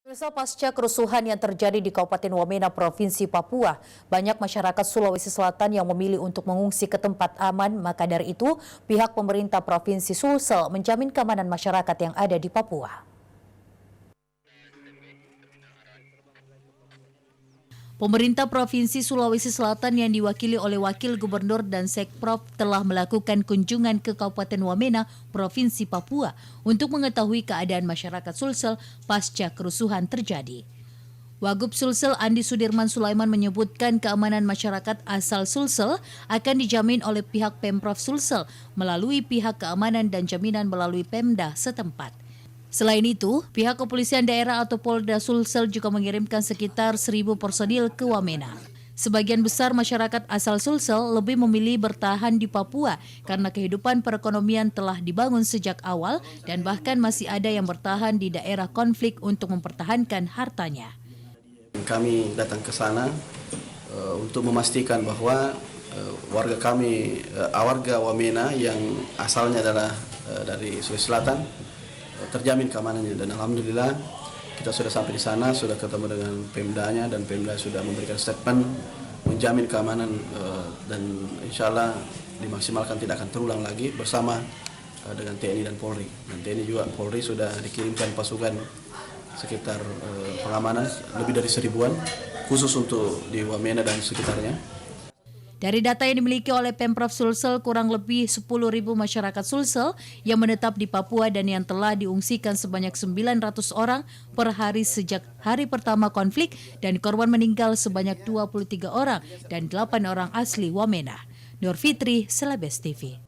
Pasca kerusuhan yang terjadi di Kabupaten Wamena, Provinsi Papua, banyak masyarakat Sulawesi Selatan yang memilih untuk mengungsi ke tempat aman. Maka dari itu, pihak pemerintah Provinsi Sulsel menjamin keamanan masyarakat yang ada di Papua. Pemerintah Provinsi Sulawesi Selatan yang diwakili oleh Wakil Gubernur dan Sekprov telah melakukan kunjungan ke Kabupaten Wamena, Provinsi Papua untuk mengetahui keadaan masyarakat Sulsel pasca kerusuhan terjadi. Wagub Sulsel Andi Sudirman Sulaiman menyebutkan keamanan masyarakat asal Sulsel akan dijamin oleh pihak Pemprov Sulsel melalui pihak keamanan dan jaminan melalui Pemda setempat. Selain itu, pihak kepolisian daerah atau Polda Sulsel juga mengirimkan sekitar 1.000 personil ke Wamena. Sebagian besar masyarakat asal Sulsel lebih memilih bertahan di Papua karena kehidupan perekonomian telah dibangun sejak awal dan bahkan masih ada yang bertahan di daerah konflik untuk mempertahankan hartanya. Kami datang ke sana untuk memastikan bahwa warga Wamena yang asalnya adalah dari Sulawesi Selatan terjamin keamanannya, dan alhamdulillah kita sudah sampai di sana, sudah ketemu dengan Pemdanya dan Pemda sudah memberikan statement menjamin keamanan dan insya Allah dimaksimalkan tidak akan terulang lagi bersama dengan TNI dan Polri. Dan TNI juga Polri sudah dikirimkan pasukan sekitar pengamanan lebih dari 1.000-an khusus untuk di Wamena dan sekitarnya. Dari data yang dimiliki oleh Pemprov Sulsel, kurang lebih 10.000 masyarakat Sulsel yang menetap di Papua dan yang telah diungsikan sebanyak 900 orang per hari sejak hari pertama konflik, dan korban meninggal sebanyak 23 orang dan 8 orang asli Wamena. Nur Fitri, Celebes TV.